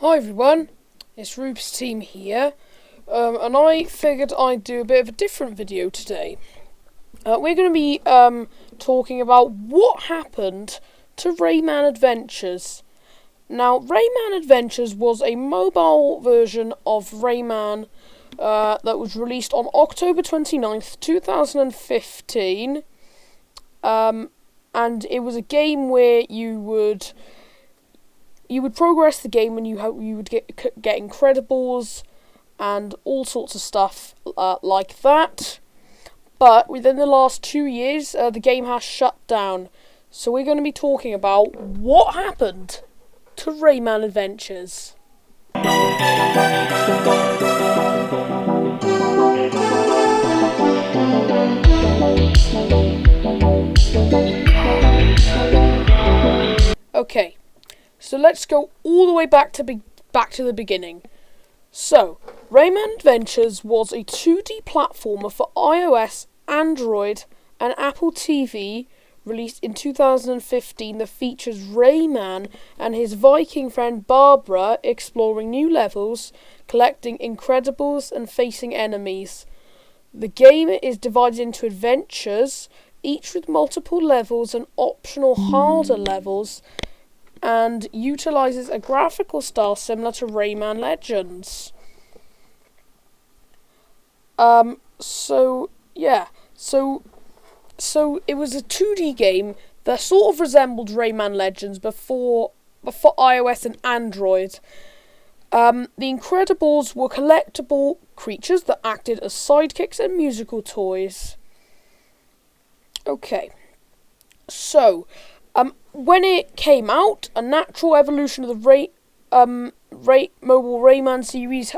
Hi everyone, it's Rupe's team here, and I figured I'd do a bit of a different video today. We're going to be talking about what happened to Rayman Adventures. Now, Rayman Adventures was a mobile version of Rayman that was released on October 29th, 2015, and it was a game where you would progress the game and you would get Incredibles and all sorts of stuff like that. But within the last 2 years, the game has shut down. So we're going to be talking about what happened to Rayman Adventures. Okay. So let's go all the way back to the beginning. So, Rayman Adventures was a 2D platformer for iOS, Android, and Apple TV, released in 2015, that features Rayman and his Viking friend Barbara exploring new levels, collecting Incredibles, and facing enemies. The game is divided into adventures, each with multiple levels and optional harder levels, and utilises a graphical style similar to Rayman Legends. So it was a 2D game that sort of resembled Rayman Legends before iOS and Android. The Incredibles were collectible creatures that acted as sidekicks and musical toys. Okay, so when it came out, a natural evolution of the mobile Rayman series,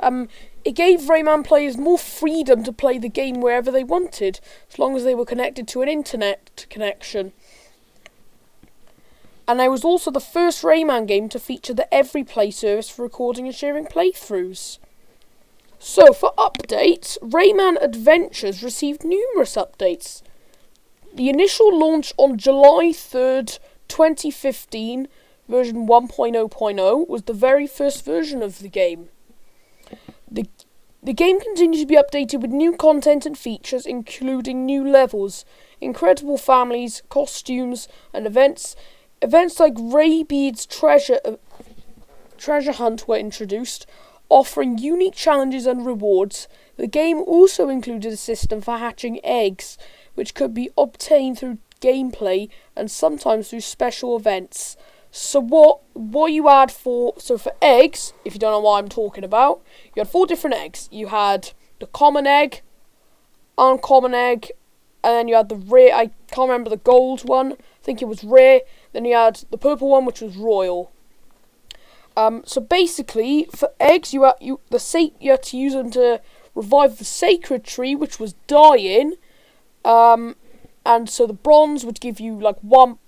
it gave Rayman players more freedom to play the game wherever they wanted, as long as they were connected to an internet connection. And it was also the first Rayman game to feature the Every Play service for recording and sharing playthroughs. So, for updates, Rayman Adventures received numerous updates. The initial launch on July 3rd, 2015, version 1.0.0, was the very first version of the game. The game continued to be updated with new content and features, including new levels, incredible families, costumes, and events. Events like Raybead's treasure hunt were introduced, offering unique challenges and rewards. The game also included a system for hatching eggs, which could be obtained through gameplay and sometimes through special events. So what you had for eggs, if you don't know what I'm talking about, you had 4 different eggs. You had the common egg, uncommon egg, and then you had the rare, I can't remember the gold one, I think it was rare. Then you had the purple one, which was royal. So basically, for eggs, you had to use them to revive the sacred tree, which was dying. And so the bronze would give you like one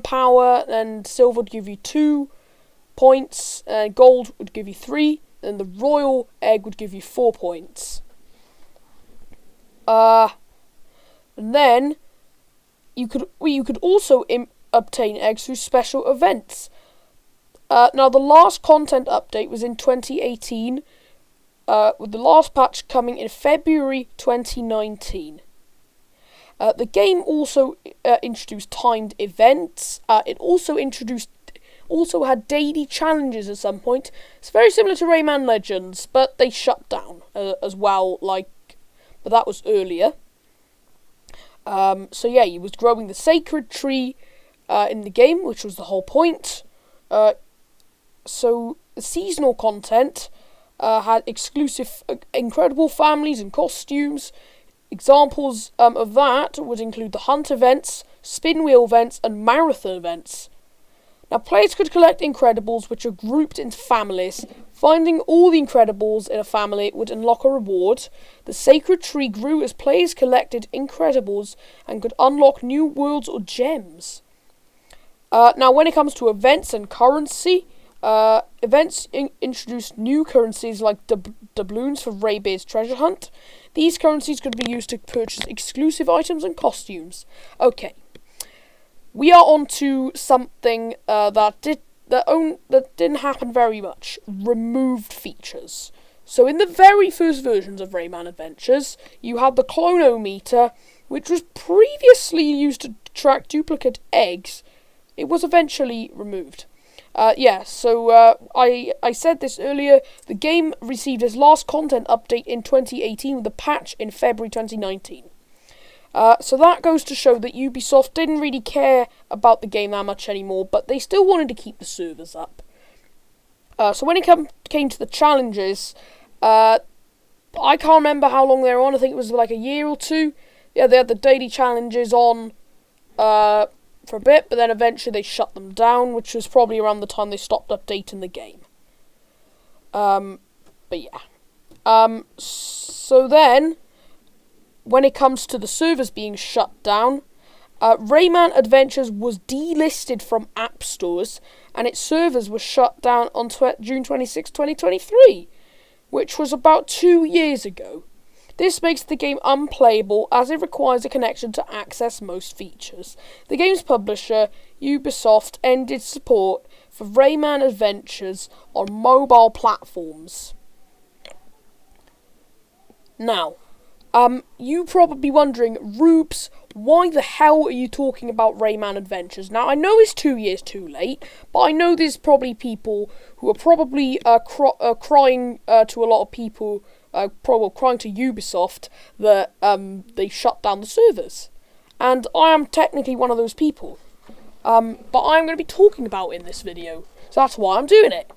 power, and silver would give you 2 points, and gold would give you 3, and the royal egg would give you 4 points. And then you could also obtain eggs through special events. Now the last content update was in 2018, with the last patch coming in February 2019. The game also introduced timed events. It also had daily challenges at some point. It's very similar to Rayman Legends, but they shut down as well. But that was earlier. So yeah, he was growing the sacred tree in the game, which was the whole point. So the seasonal content had exclusive incredible families and costumes. Examples of that would include the hunt events, spin wheel events, and marathon events. Now, players could collect Incredibles, which are grouped into families. Finding all the Incredibles in a family would unlock a reward. The sacred tree grew as players collected Incredibles and could unlock new worlds or gems. Now, when it comes to events and currency, events introduced new currencies like doubloons for Raybead's treasure hunt. These currencies could be used to purchase exclusive items and costumes. Okay, we are on to something that that didn't happen very much. Removed features. So in the very first versions of Rayman Adventures, you had the clonometer, which was previously used to track duplicate eggs. It was eventually removed. I said this earlier, the game received its last content update in 2018 with a patch in February 2019. So that goes to show that Ubisoft didn't really care about the game that much anymore, but they still wanted to keep the servers up. So when it came to the challenges, I can't remember how long they were on. I think it was like a year or two. Yeah, they had the daily challenges on for a bit, but then eventually they shut them down, which was probably around the time they stopped updating the game. So then, when it comes to the servers being shut down, Rayman Adventures was delisted from app stores, and its servers were shut down on June 26, 2023, which was about 2 years ago. This makes the game unplayable as it requires a connection to access most features. The game's publisher, Ubisoft, ended support for Rayman Adventures on mobile platforms. Now, you probably wondering, Rubes, why the hell are you talking about Rayman Adventures? Now, I know it's 2 years too late, but I know there's probably people who are probably crying to a lot of people, probably crying to Ubisoft that they shut down the servers. And I am technically one of those people. But I'm going to be talking about it in this video, so that's why I'm doing it.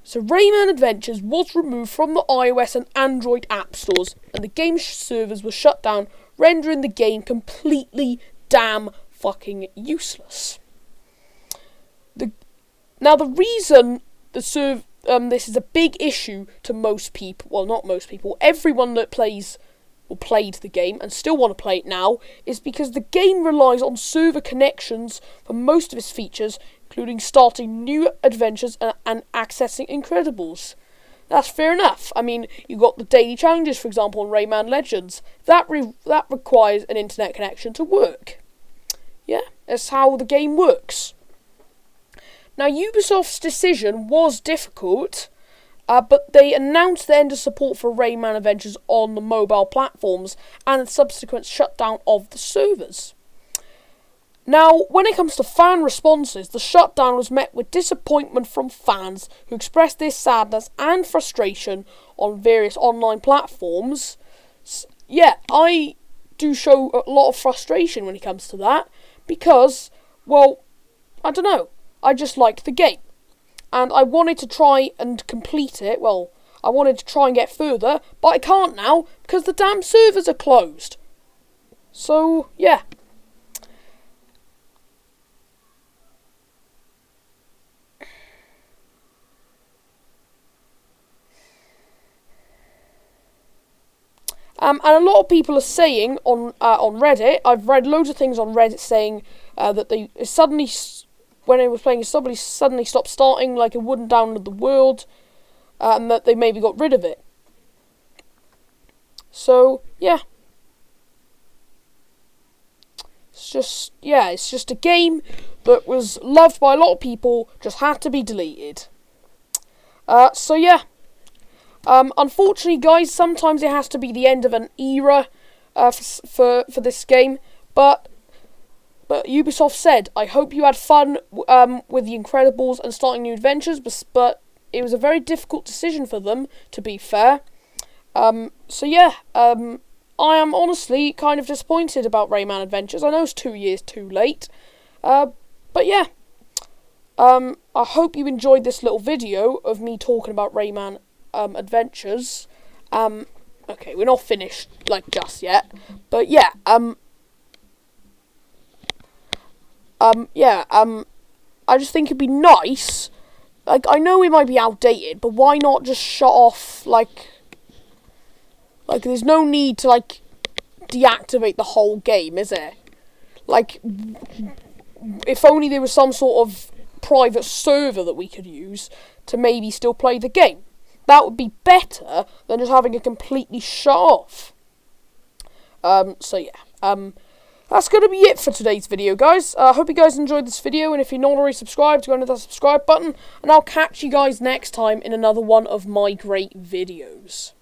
So Rayman Adventures was removed from the iOS and Android app stores, and the game's servers were shut down, rendering the game completely damn fucking useless. The reason this is a big issue to most people, well, not most people, everyone that plays or played the game and still want to play it now, is because the game relies on server connections for most of its features, including starting new adventures and accessing Incredibles. That's fair enough. I mean, you got the daily challenges, for example, in Rayman Legends. That requires an internet connection to work. Yeah, that's how the game works. Now, Ubisoft's decision was difficult, but they announced the end of support for Rayman Adventures on the mobile platforms and the subsequent shutdown of the servers. Now, when it comes to fan responses, the shutdown was met with disappointment from fans who expressed their sadness and frustration on various online platforms. Yeah, I do show a lot of frustration when it comes to that because, well, I don't know, I just liked the game. And I wanted to try and complete it, well, I wanted to try and get further, but I can't now because the damn servers are closed. So, yeah. And a lot of people are saying on Reddit, I've read loads of things on Reddit saying that they suddenly, when I was playing, somebody suddenly stopped starting, like it wouldn't download the world, and that they maybe got rid of it. So, yeah. It's just a game that was loved by a lot of people, just had to be deleted. So, yeah. Unfortunately, guys, sometimes it has to be the end of an era for this game, but Ubisoft said, I hope you had fun with the Incredibles and starting new adventures, but it was a very difficult decision for them, to be fair. So yeah, I am honestly kind of disappointed about Rayman Adventures. I know it's 2 years too late, but yeah. I hope you enjoyed this little video of me talking about Rayman Adventures. Okay, we're not finished just yet, but yeah. I just think it'd be nice. I know it might be outdated, but why not just shut off there's no need to deactivate the whole game, is there? If only there was some sort of private server that we could use to maybe still play the game. That would be better than just having it completely shut off. So yeah. that's going to be it for today's video, guys. I hope you guys enjoyed this video, and if you're not already subscribed, go and hit that subscribe button, and I'll catch you guys next time in another one of my great videos.